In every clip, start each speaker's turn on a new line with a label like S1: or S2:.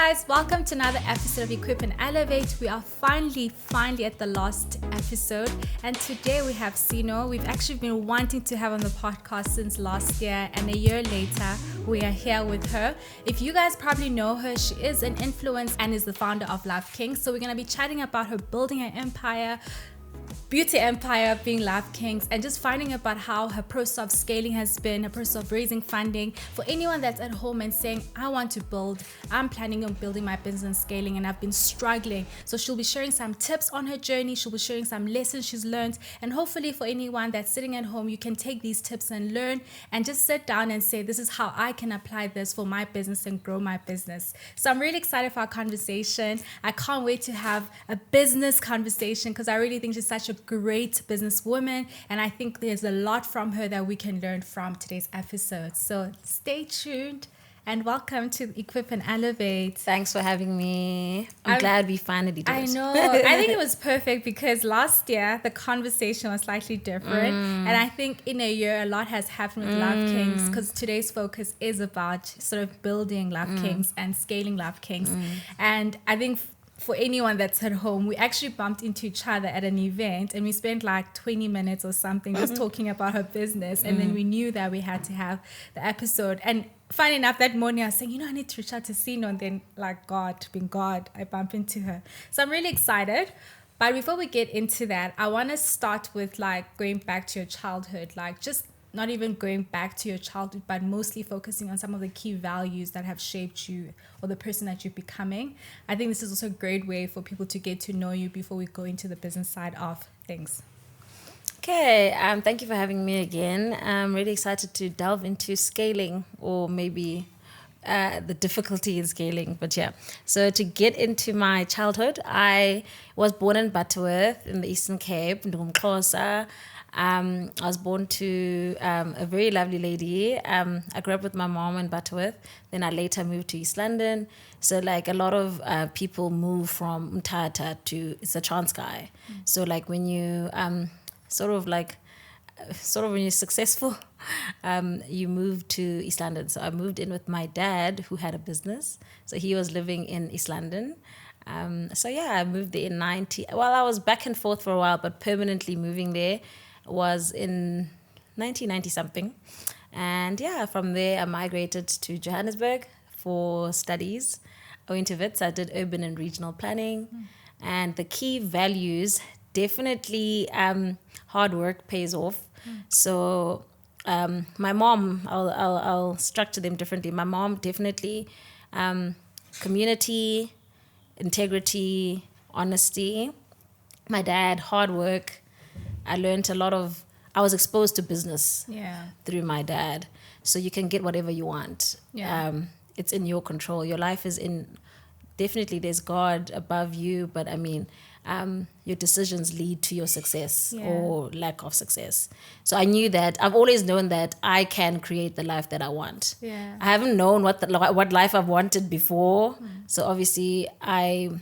S1: guys, welcome to another episode of Equip and Elevate. We are finally at the last episode, and today we have Sino. We've actually been wanting to have on the podcast since last year, and a year later we are here with her. If you guys probably know her, she is an influencer and is the founder of Love Kinks. So we're going to be chatting about her building her empire, beauty empire, being Love Kinks, and just finding about how her process of scaling has been, her process of raising funding. For anyone that's at home and saying, I'm planning on building my business and scaling, and I've been struggling. So she'll be sharing some tips on her journey. She'll be sharing some lessons she's learned. And hopefully for anyone that's sitting at home, you can take these tips and learn and just sit down and say, this is how I can apply this for my business and grow my business. So I'm really excited for our conversation. I can't wait to have a business conversation because I really think she's such a great businesswoman, and I think there's a lot from her that we can learn from today's episode. So stay tuned and welcome to Equip and Elevate.
S2: Thanks for having me. I'm glad we finally did it.
S1: I know. I think it was perfect because last year the conversation was slightly different, and I think in a year a lot has happened with Love Kinks because today's focus is about sort of building Love Kinks and scaling Love Kinks. And I think for anyone that's at home, we actually bumped into each other at an event and we spent like 20 minutes or something just talking about her business. And then we knew that we had to have the episode. And funny enough, that morning I was saying, I need to reach out to Sino. And then like God, I bumped into her. So I'm really excited. But before we get into that, I want to start with like going back to your childhood, like just not even going back to your childhood, but mostly focusing on some of the key values that have shaped you or the person that you're becoming. I think this is also a great way for people to get to know you before we go into the business side of things.
S2: Okay, thank you for having me again. I'm really excited to delve into scaling, or maybe the difficulty in scaling. But yeah, so to get into my childhood, I was born in Butterworth in the Eastern Cape, Ndumxhosa. I was born to a very lovely lady. I grew up with my mom in Butterworth. Then I later moved to East London. So like a lot of people move from Mthatha to, it's a Transkei. So like when you sort of when you're successful, you move to East London. So I moved in with my dad who had a business. So he was living in East London. I moved there in I was back and forth for a while, but permanently moving there was in 1990 something. And yeah, from there I migrated to Johannesburg for studies. I went to Wits. I did urban and regional planning. And the key values, definitely hard work pays off. So my mom, I'll structure them differently. My mom definitely community, integrity, honesty. My dad, hard work. I was exposed to business through my dad. So you can get whatever you want. It's in your control. Your life is definitely there's God above you, but I mean, your decisions lead to your success or lack of success. So I knew that, I've always known that I can create the life that I want. I haven't known what life I've wanted before. So obviously when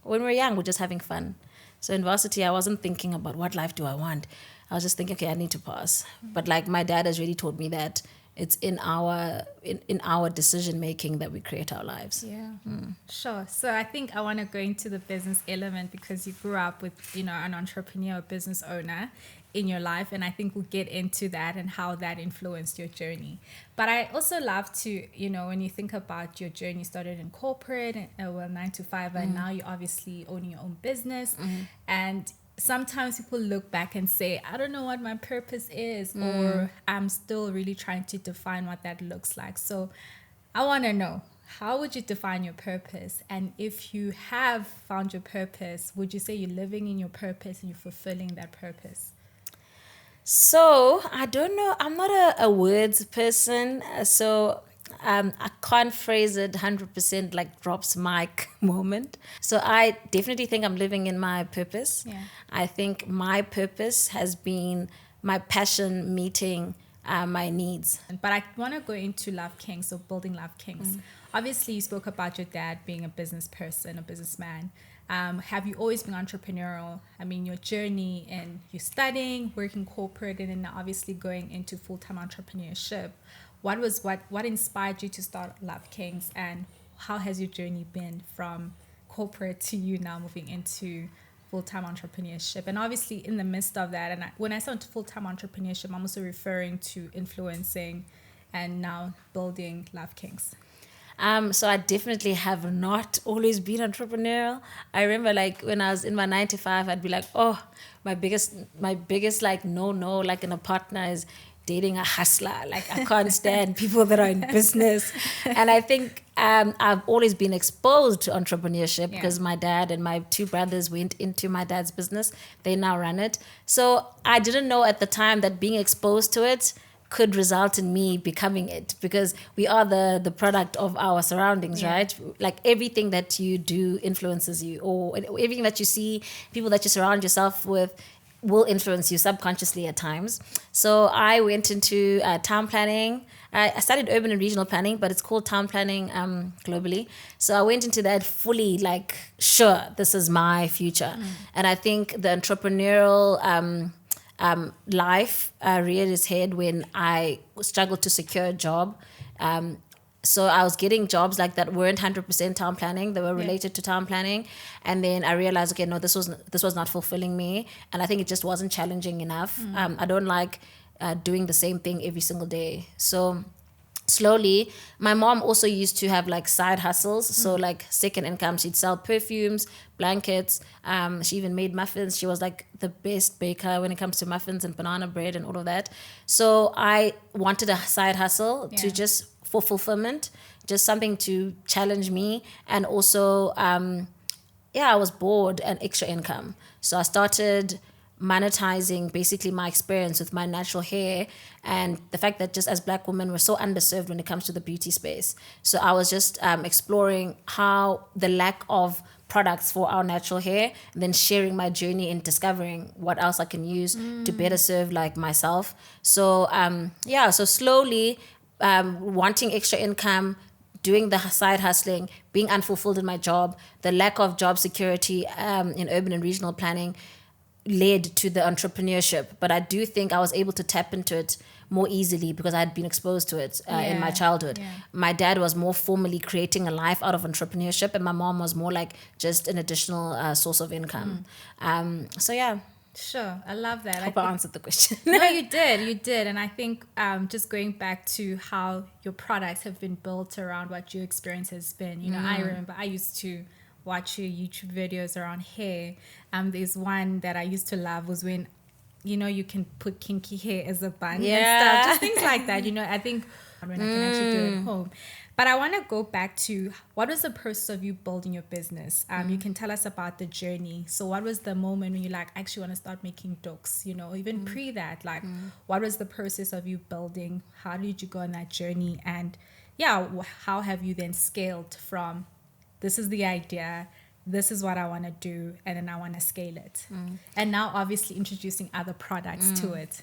S2: we were young, we're just having fun. So in varsity, I wasn't thinking about what life do I want. I was just thinking, okay, I need to pass. But like my dad has really taught me that it's in our decision making that we create our lives.
S1: Sure. So I think I want to go into the business element because you grew up with an entrepreneur, business owner in your life, and I think we'll get into that and how that influenced your journey. But I also love to, when you think about your journey, you started in corporate, 9 to 5, and now you're obviously owning your own business. And sometimes people look back and say, I don't know what my purpose is, or I'm still really trying to define what that looks like. So I want to know, how would you define your purpose? And if you have found your purpose, would you say you're living in your purpose and you're fulfilling that purpose?
S2: So I don't know. I'm not a words person. So I can't phrase it 100% like drops mic moment. So I definitely think I'm living in my purpose. I think my purpose has been my passion meeting my needs.
S1: But I want to go into Love Kinks, or building Love Kinks. Obviously, you spoke about your dad being a business person, a businessman. Have you always been entrepreneurial? I mean, your journey and you studying, working corporate, and then obviously going into full-time entrepreneurship. What inspired you to start Love Kinks, and how has your journey been from corporate to you now moving into full-time entrepreneurship? And obviously in the midst of that, and when I say full-time entrepreneurship, I'm also referring to influencing and now building Love Kinks.
S2: So I definitely have not always been entrepreneurial. I remember like when I was in my 9 to 5, I'd be like, oh, my biggest like no, like in a partner is dating a hustler. Like I can't stand people that are in business. And I think I've always been exposed to entrepreneurship because my dad and my 2 brothers went into my dad's business. They now run it. So I didn't know at the time that being exposed to it could result in me becoming it, because we are the product of our surroundings, right? Like everything that you do influences you, or everything that you see, people that you surround yourself with will influence you subconsciously at times. So I went into town planning. I studied urban and regional planning, but it's called town planning globally. So I went into that fully like, sure, this is my future. And I think the entrepreneurial life reared its head when I struggled to secure a job. So I was getting jobs like that weren't 100% town planning. They were related to town planning. And then I realized, okay, no, this was not fulfilling me. And I think it just wasn't challenging enough. I don't like doing the same thing every single day. So slowly, my mom also used to have like side hustles. So like second income, she'd sell perfumes, blankets. She even made muffins. She was like the best baker when it comes to muffins and banana bread and all of that. So I wanted a side hustle to just for fulfillment, just something to challenge me. And also, I was bored and extra income. So I started monetizing basically my experience with my natural hair and the fact that just as Black women we're so underserved when it comes to the beauty space. So I was just exploring how the lack of products for our natural hair, and then sharing my journey in discovering what else I can use to better serve like myself. So so slowly wanting extra income, doing the side hustling, being unfulfilled in my job, the lack of job security in urban and regional planning led to the entrepreneurship. But I do think I was able to tap into it more easily because I had been exposed to it in my childhood. My dad was more formally creating a life out of entrepreneurship, and my mom was more like just an additional source of income.
S1: Sure, I love that.
S2: I hope I answered the question.
S1: No, you did. And I think just going back to how your products have been built around what your experience has been. You know, I remember I used to watch your YouTube videos around hair. There's one that I used to love was when, you know, you can put kinky hair as a bun and stuff. Just things like that. You know, I think when I can actually do it at home. But I want to go back to what was the process of you building your business? You can tell us about the journey. So what was the moment when you like actually want to start making doeks, you know, even pre that, like what was the process of you building? How did you go on that journey? And how have you then scaled from this is the idea, this is what I want to do, and then I want to scale it. And now obviously introducing other products to it.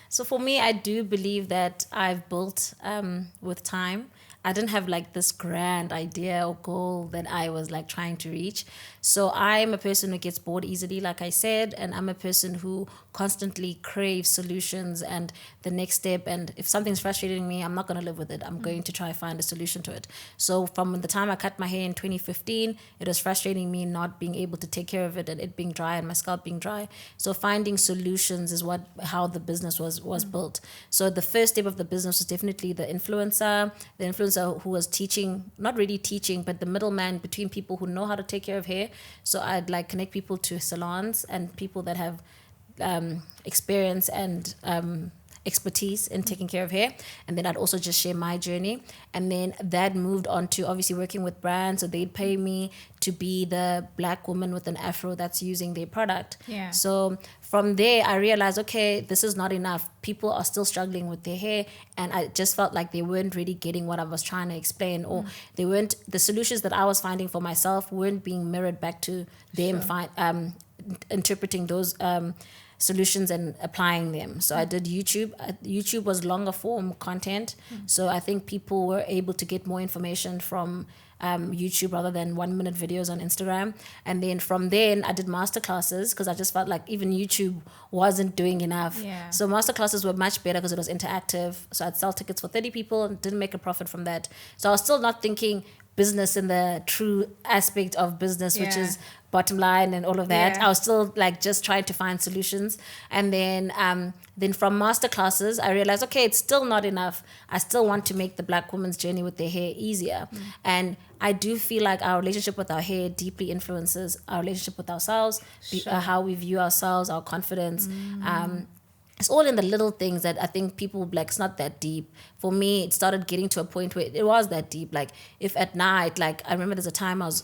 S2: So for me, I do believe that I've built with time. I didn't have like this grand idea or goal that I was like trying to reach. So I'm a person who gets bored easily, like I said, and I'm a person who constantly craves solutions and the next step. And if something's frustrating me, I'm not going to live with it. I'm going to try to find a solution to it. So from the time I cut my hair in 2015, it was frustrating me not being able to take care of it and it being dry and my scalp being dry. So finding solutions is how the business was built. So the first step of the business was definitely the influencer who was teaching, not really teaching, but the middleman between people who know how to take care of hair. So I'd like connect people to salons and people that have experience and expertise in taking care of hair. And then I'd also just share my journey. And then that moved on to obviously working with brands. So they'd pay me to be the Black woman with an afro that's using their product.
S1: Yeah.
S2: So from there, I realized, okay, this is not enough. People are still struggling with their hair. And I just felt like they weren't really getting what I was trying to explain, or the solutions that I was finding for myself weren't being mirrored back to them, interpreting those solutions and applying them. So I did YouTube. YouTube was longer form content. So I think people were able to get more information from YouTube rather than 1 minute videos on Instagram. And then from then I did masterclasses because I just felt like even YouTube wasn't doing enough.
S1: Yeah.
S2: So masterclasses were much better because it was interactive. So I'd sell tickets for 30 people and didn't make a profit from that. So I was still not thinking business in the true aspect of business, which
S1: Yeah.
S2: is bottom line and all of that.
S1: Yeah.
S2: I was still like just trying to find solutions. And then from master classes, I realized, okay, it's still not enough. I still want to make the Black woman's journey with their hair easier. And I do feel like our relationship with our hair deeply influences our relationship with ourselves, how we view ourselves, our confidence. It's all in the little things that I think people will be like, it's not that deep. For me, it started getting to a point where it was that deep. Like if at night, like I remember there's a time I was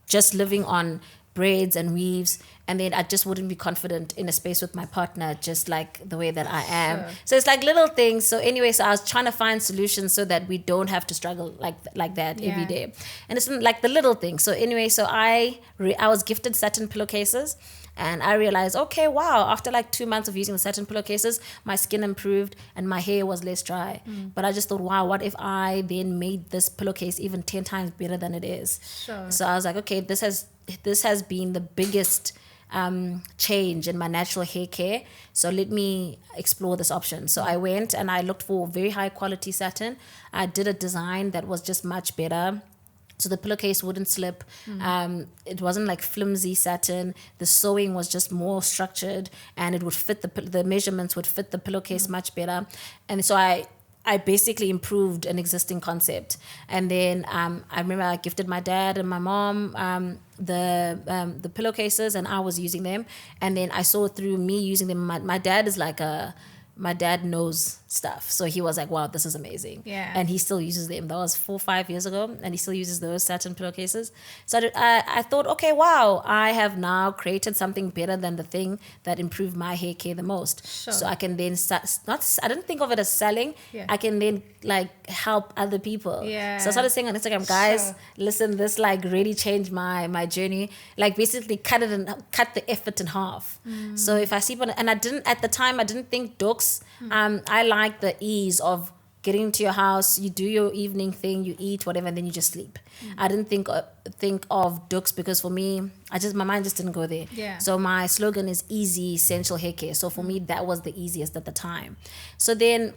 S2: just living on braids and weaves, and then I just wouldn't be confident in a space with my partner, just like the way that I am.
S1: Sure.
S2: So it's like little things. So anyway, so I was trying to find solutions so that we don't have to struggle like that every
S1: Yeah.
S2: day. And it's like the little things. So anyway, so I was gifted satin pillowcases. And I realized, okay, wow, after like 2 months of using the satin pillowcases, my skin improved and my hair was less dry. But I just thought, wow, what if I then made this pillowcase even 10 times better than it is?
S1: Sure.
S2: So I was like, okay, this has been the biggest change in my natural hair care. So let me explore this option. So I went and I looked for very high quality satin. I did a design that was just much better. So the pillowcase wouldn't slip. It wasn't like flimsy satin. The sewing was just more structured, and it would fit the measurements would fit the pillowcase much better. And so I basically improved an existing concept. And then I remember I gifted my dad and my mom the pillowcases, and I was using them. And then I saw through me using them. My dad is like my dad knows stuff. So he was like, wow, this is amazing.
S1: Yeah.
S2: And he still uses them. That was 4 or 5 years ago. And he still uses those satin pillowcases. So I thought, okay, wow, I have now created something better than the thing that improved my hair care the most.
S1: Sure.
S2: So I can then I didn't think of it as selling.
S1: Yeah.
S2: I can then like help other people.
S1: Yeah.
S2: So I started saying on Instagram, guys,
S1: Sure.
S2: listen, this like really changed my journey. Like basically cut the effort in half. So if I sleep on it, and at the time I didn't think doeks. I like the ease of getting into your house, you do your evening thing, you eat whatever, and then you just sleep. I didn't think of doeks because for me, my mind just didn't go there.
S1: Yeah.
S2: So my slogan is easy, essential hair care. So for me, that was the easiest at the time. So then,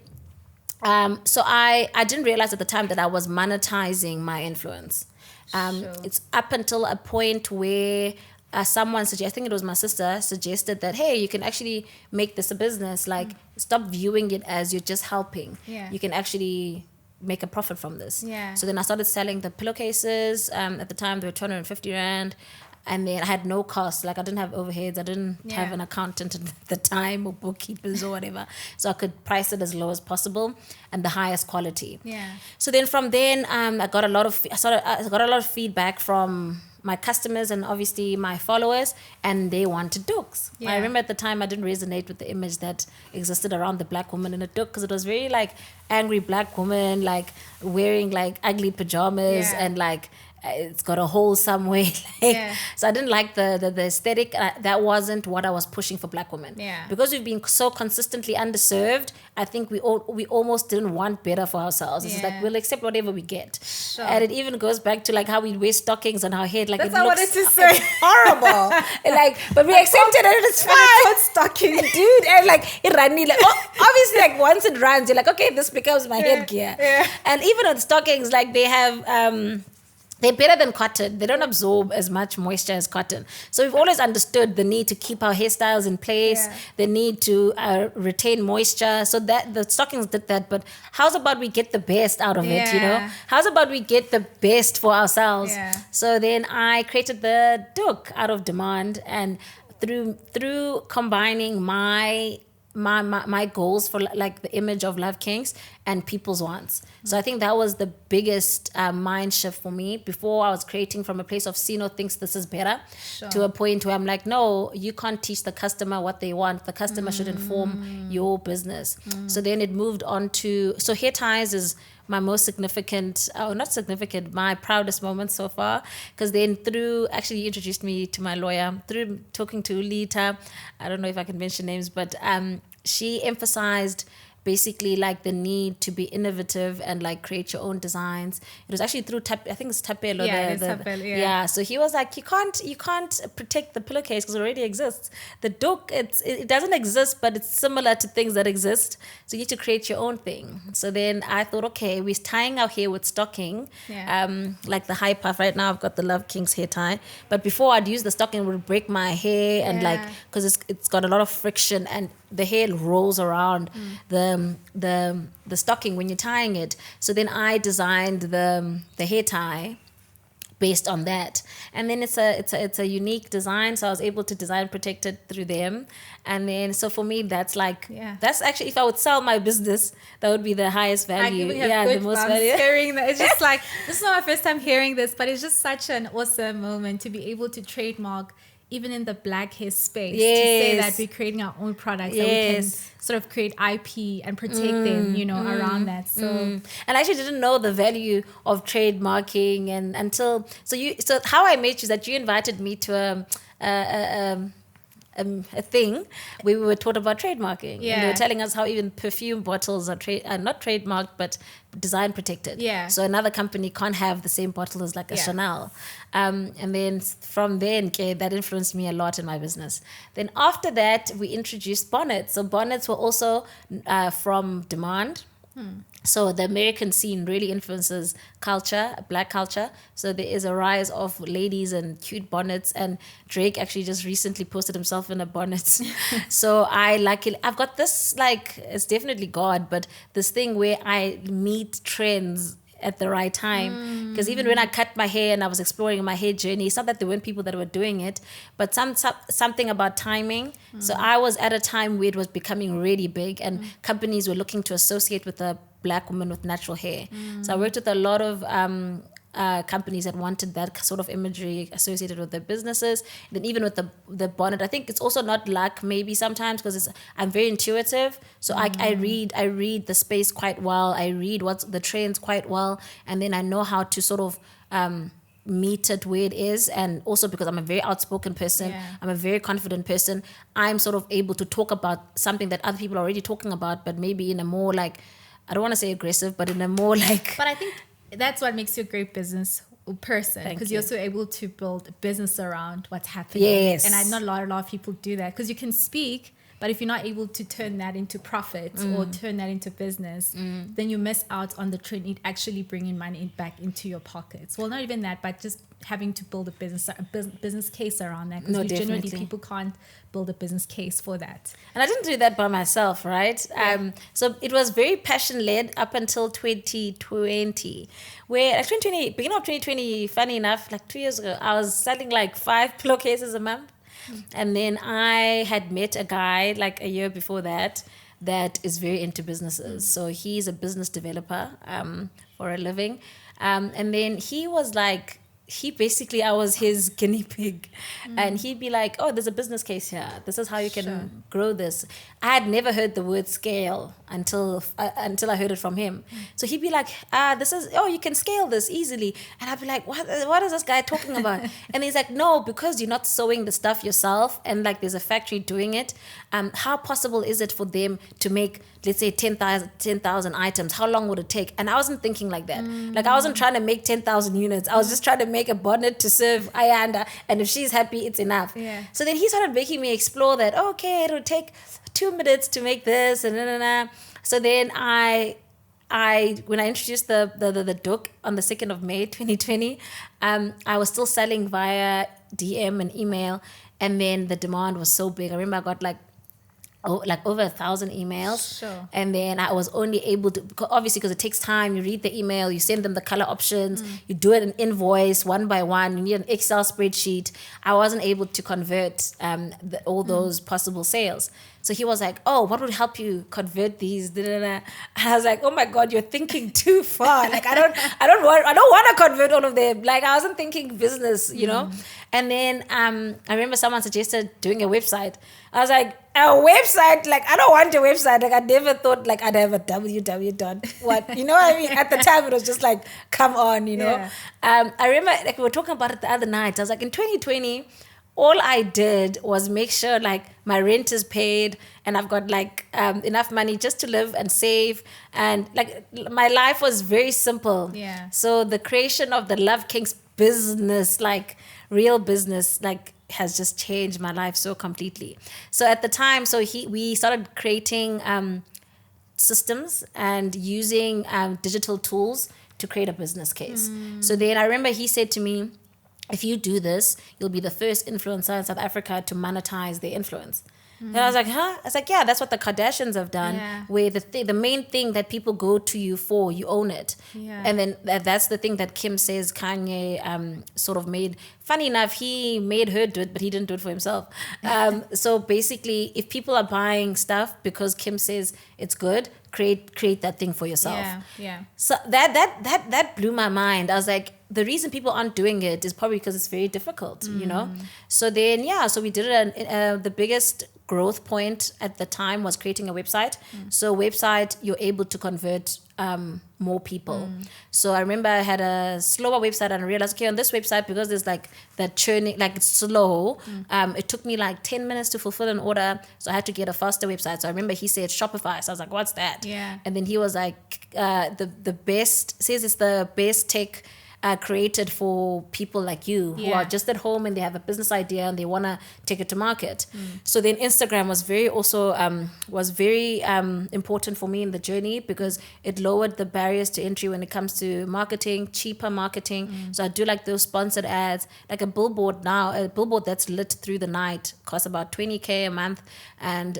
S2: so I didn't realize at the time that I was monetizing my influence.
S1: Sure.
S2: It's up until a point where someone I think it was my sister, suggested that, hey, you can actually make this a business. Like, stop viewing it as you're just helping.
S1: Yeah.
S2: You can actually make a profit from this.
S1: Yeah.
S2: So then I started selling the pillowcases. At the time, they were 250 Rand. And then I had no cost. Like, I didn't have overheads. I didn't have an accountant at the time or bookkeepers or whatever. So I could price it as low as possible and the highest quality.
S1: Yeah.
S2: So then from then, I got a lot of feedback from my customers and obviously my followers, and they wanted doeks.
S1: Yeah.
S2: I remember at the time I didn't resonate with the image that existed around the Black woman in a doek, because it was very like angry Black woman, like wearing like ugly pajamas and like it's got a hole somewhere. So I didn't like the aesthetic. That wasn't what I was pushing for Black women.
S1: Yeah.
S2: Because we've been so consistently underserved, I think we almost didn't want better for ourselves. It's like we'll accept whatever we get.
S1: Sure.
S2: And it even goes back to like how we wear stockings on our head. Like,
S1: That's
S2: it
S1: what I
S2: looks
S1: wanted to say.
S2: it's horrible. Like, but we accepted it and it's fine.
S1: Stocking.
S2: Dude, and like it ran me like, obviously, like once it runs, you're like, okay, this becomes my headgear.
S1: Yeah.
S2: And even on stockings, like they have they're better than cotton. They don't absorb as much moisture as cotton. So we've always understood the need to keep our hairstyles in place, the need to retain moisture. So that the stockings did that. But how's about we get the best out of it, you know? How's about we get the best for ourselves?
S1: Yeah.
S2: So then I created the doek out of demand, and through combining my goals for like the image of Love Kinks and people's wants. So I think that was the biggest mind shift for me. Before, I was creating from a place of Sino thinks this is better, to a point where I'm like, no, you can't teach the customer what they want. The customer should inform your business. So then it moved on to, so hair ties is my most significant, my proudest moment so far. Because then actually you introduced me to my lawyer, through talking to Lita, I don't know if I can mention names, but she emphasized basically like the need to be innovative and like create your own designs. It was actually through I think it's Tapelo. Yeah. So he was like, you can't protect the pillowcase because it already exists. The doek, it doesn't exist, but it's similar to things that exist. So you need to create your own thing. So then I thought, okay, we're tying our hair with stocking, like the high puff. Right now I've got the Love Kinks hair tie, but before I'd use the stocking, it would break my hair and like because it's got a lot of friction and the hair rolls around the stocking when you're tying it. So then I designed the hair tie based on that, and then it's a unique design, so I was able to design protect it through them. And then so for me that's like that's actually, if I would sell my business, that would be the highest value.
S1: The most value. Hearing that, it's just like, this is not my first time hearing this, but it's just such an awesome moment to be able to trademark even in the black hair space, to say that we're creating our own products, that we can sort of create IP and protect them, around that. So
S2: and I actually didn't know the value of trademarking and until so how I met you is that you invited me to a thing where we were taught about trademarking. And they were telling us how even perfume bottles are not trademarked but design protected. So another company can't have the same bottle as like a Chanel. And then from then, that influenced me a lot in my business. Then after that, we introduced bonnets. So bonnets were also from demand. So the American scene really influences culture, black culture. So there is a rise of ladies and cute bonnets, and Drake actually just recently posted himself in a bonnet. So I like it. I've got this, like, it's definitely God, but this thing where I meet trends at the right time, because even when I cut my hair and I was exploring my hair journey, it's not that there weren't people that were doing it, but something about timing. So I was at a time where it was becoming really big and companies were looking to associate with a black woman with natural hair. So I worked with a lot of companies that wanted that sort of imagery associated with their businesses. Then even with the bonnet, I think it's also not luck maybe sometimes, because I'm very intuitive. So I read the space quite well. I read what's the trends quite well, and then I know how to sort of meet it where it is. And also because I'm a very outspoken person, I'm a very confident person, I'm sort of able to talk about something that other people are already talking about, but maybe in a more like, I don't want to say aggressive, but in a more like...
S1: But I think that's what makes you a great business person, because you're also able to build a business around what's happening. And I know a lot of people do that, because you can speak, but if you're not able to turn that into profit or turn that into business, then you miss out on the trend, it actually bringing money back into your pockets. Well, not even that, but just having to build a business case around that, because generally people can't build a business case for that.
S2: And I didn't do that by myself, right? So it was very passion-led up until 2020, where like 2020, beginning of 2020, funny enough, like 2 years ago, I was selling like 5 pillowcases a month. And then I had met a guy like a year before that is very into businesses. So he's a business developer for a living. And then he was like, I was his guinea pig. And he'd be like, oh, there's a business case here. This is how you can grow this. I had never heard the word scale until I heard it from him. So he'd be like, you can scale this easily. And I'd be like, what is this guy talking about? And he's like, no, because you're not sewing the stuff yourself and like there's a factory doing it. How possible is it for them to make, let's say 10,000 items? How long would it take? And I wasn't thinking like that. Like I wasn't trying to make 10,000 units. I was just trying to make a bonnet to serve Ayanda, and if she's happy, it's enough. So then he started making me explore that. Okay, it'll take 2 minutes to make this, and So then when I introduced the doek on the 2nd of May 2020, I was still selling via DM and email, and then the demand was so big. I remember I got like over 1,000 emails. And then I was only able to, obviously because it takes time, you read the email, you send them the color options, you do it an invoice one by one, you need an Excel spreadsheet. I wasn't able to convert all those possible sales. So he was like, oh, what would help you convert these? And I was like, oh my God, you're thinking too far. Like I don't want to convert all of them. Like I wasn't thinking business, you know? And then I remember someone suggested doing a website. I was like, a website? Like I don't want a website. Like I never thought like I'd have a www. What? You know what I mean? At the time it was just like, come on, you know? I remember like we were talking about it the other night. I was like, in 2020, all I did was make sure like my rent is paid and I've got like enough money just to live and save. And like my life was very simple.
S1: Yeah.
S2: So the creation of the Love Kinks business, like real business, like has just changed my life so completely. So at the time, we started creating systems and using digital tools to create a business case. So then I remember he said to me, if you do this, you'll be the first influencer in South Africa to monetize their influence. And I was like, huh? I was like, yeah, that's what the Kardashians have done, where the main thing that people go to you for, you own it.
S1: Yeah.
S2: And then that's the thing that Kim says Kanye sort of made. Funny enough, he made her do it, but he didn't do it for himself. So basically, if people are buying stuff because Kim says it's good, create that thing for yourself.
S1: Yeah.
S2: So that blew my mind. I was like, the reason people aren't doing it is probably because it's very difficult, you know? So then, so we did it. The biggest growth point at the time was creating a website. So website, you're able to convert more people. So I remember I had a slower website and I realized, okay, on this website, because there's like that churning, like it's slow, it took me like 10 minutes to fulfill an order. So I had to get a faster website. So I remember he said Shopify. So I was like, what's that?
S1: Yeah.
S2: And then he was like, the best, says it's the best tech created for people like you who are just at home and they have a business idea and they want to take it to market. So then Instagram was very important for me in the journey because it lowered the barriers to entry when it comes to marketing, cheaper marketing. So I do like those sponsored ads, like a billboard now, a billboard that's lit through the night costs about 20K a month, and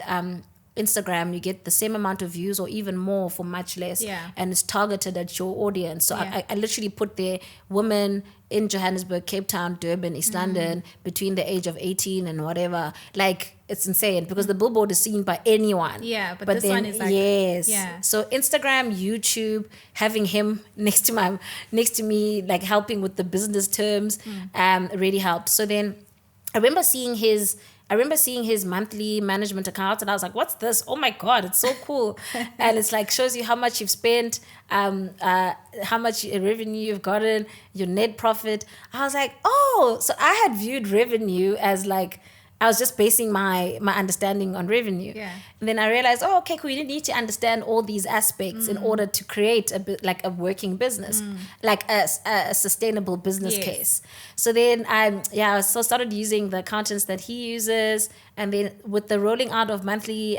S2: Instagram, you get the same amount of views or even more for much less. And it's targeted at your audience. So I literally put there women in Johannesburg, Cape Town, Durban, East London, between the age of 18 and whatever. Like, it's insane because the billboard is seen by anyone.
S1: Yeah, but this one is like...
S2: Yes.
S1: Yeah.
S2: So Instagram, YouTube, having him next to me, like helping with the business terms, really helped. So then I remember seeing his monthly management account and I was like, what's this? Oh my God, it's so cool. And it's like, shows you how much you've spent, how much revenue you've gotten, your net profit. I was like, oh, so I had viewed revenue as like, I was just basing my understanding on revenue. And then I realized, oh, okay, cool. You need to understand all these aspects in order to create a working business, like a sustainable business case. So then I started using the accountants that he uses. And then with the rolling out of monthly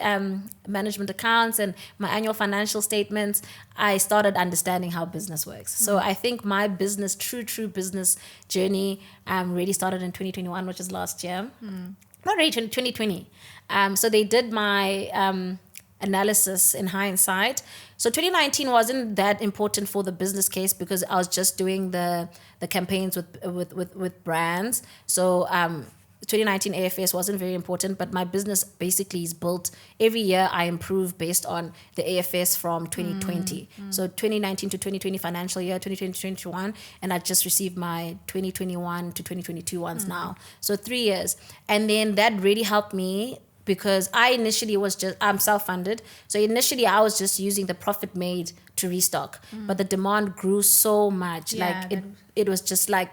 S2: management accounts and my annual financial statements, I started understanding how business works. So I think my business, true business journey really started in 2021, which is last year. Not really, 2020. So they did my analysis in hindsight. So 2019 wasn't that important for the business case because I was just doing the campaigns with brands. So 2019 AFS wasn't very important, but my business basically is built every year. I improve based on the AFS from 2020. So 2019 to 2020 financial year, 2020 to 2021, and I just received my 2021 to 2022 ones now. So 3 years. And then that really helped me because I initially I'm self-funded. So initially I was just using the profit made to restock, but the demand grew so much. It was just like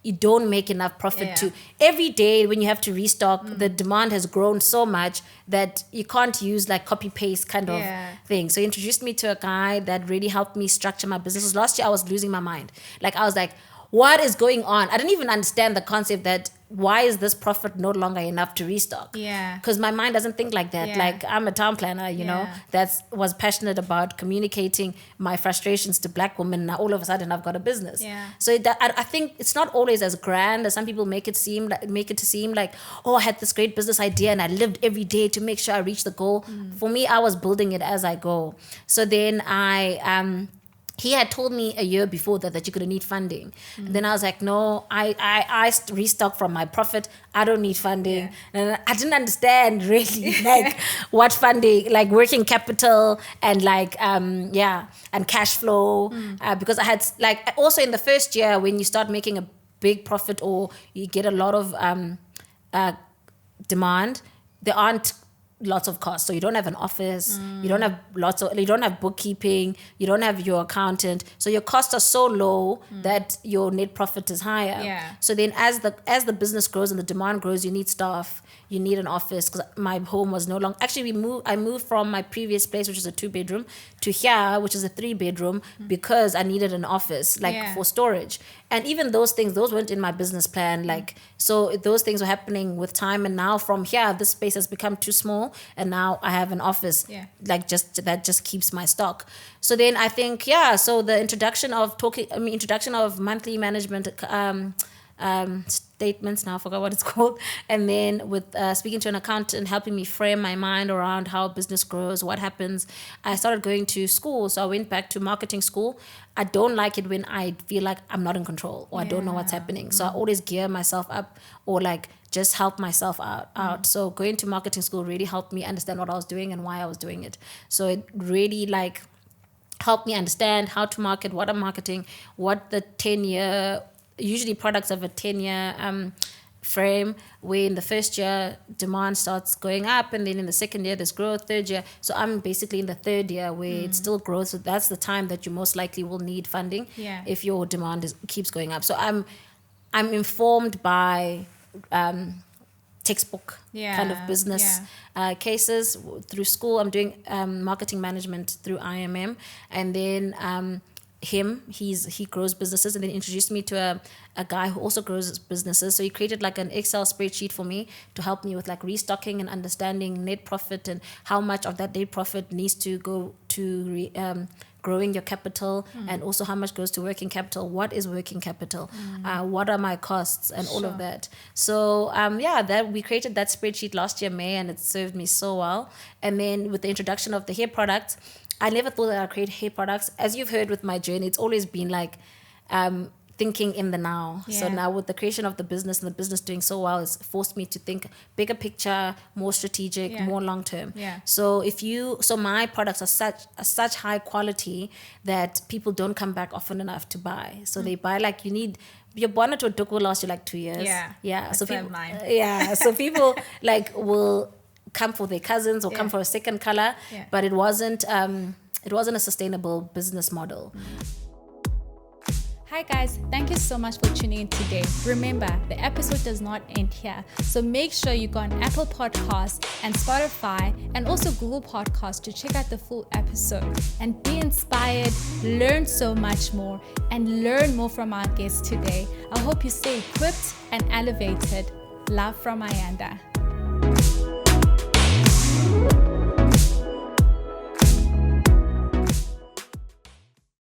S2: you don't make enough profit to every day when you have to restock. The demand has grown so much that you can't use like copy paste kind of thing. So he introduced me to a guy that really helped me structure my business. Last year I was losing my mind. Like I was like, what is going on? I didn't even understand the concept that why is this profit no longer enough to restock? Because my mind doesn't think like that. Like I'm a town planner, you know, that was passionate about communicating my frustrations to Black women. Now all of a sudden I've got a business. So I think it's not always as grand as some people make it to seem like, oh, I had this great business idea and I lived every day to make sure I reach the goal. For me, I was building it as I go. So then he had told me a year before that you're going to need funding. And then I was like, no, I restock from my profit. I don't need funding. And I didn't understand really like what funding, like working capital and like, and cash flow. Because I had like, also in the first year when you start making a big profit or you get a lot of demand, there aren't lots of costs. So you don't have an office, you don't have bookkeeping, you don't have your accountant. So your costs are so low that your net profit is higher.
S1: Yeah.
S2: So then as the business grows and the demand grows, you need staff, you need an office, because my home was no longer, actually I moved from my previous place, which is a 2-bedroom, to here, which is a 3-bedroom, because I needed an office, for storage. And even those things, those weren't in my business plan. So those things were happening with time. And now from here, this space has become too small. And now I have an office, that just keeps my stock. So then I think, so the introduction of monthly management, statements, now I forgot what it's called, and then with speaking to an accountant, helping me frame my mind around how business grows, what happens. I started going to school, so I went back to marketing school. I don't like it when I feel like I'm not in control or I don't know what's happening, so I always gear myself up or just help myself out. So going to marketing school really helped me understand what I was doing and why I was doing it. So it really helped me understand how to market, what I'm marketing, what the 10-year, usually products have a 10-year frame, where in the first year demand starts going up, and then in the second year there's growth, third year. So I'm basically in the third year where it still grows. So that's the time that you most likely will need funding if your demand keeps going up. So I'm informed by textbook kind of business cases through school. I'm doing marketing management through IMM, and then he grows businesses, and then introduced me to a guy who also grows businesses. So he created an Excel spreadsheet for me to help me with restocking and understanding net profit and how much of that net profit needs to go to growing your capital, and also how much goes to working capital. What is working capital? What are my costs and all of that? So that we created that spreadsheet last year, May, and it served me so well. And then with the introduction of the hair products, I never thought that I'd create hair products. As you've heard with my journey, it's always been thinking in the now. So now with the creation of the business and the business doing so well, it's forced me to think bigger picture, more strategic, more long term. So my products are such high quality that people don't come back often enough to buy. So they buy you need your bonnet or doek will last you 2 years. So people, so people will come for their cousins or come for a second color, but it wasn't a sustainable business model.
S1: Hi guys, thank you so much for tuning in today. Remember, the episode does not end here. So make sure you go on Apple Podcasts and Spotify and also Google Podcasts to check out the full episode and be inspired, learn so much more, and learn more from our guests today. I hope you stay equipped and elevated. Love from Ayanda.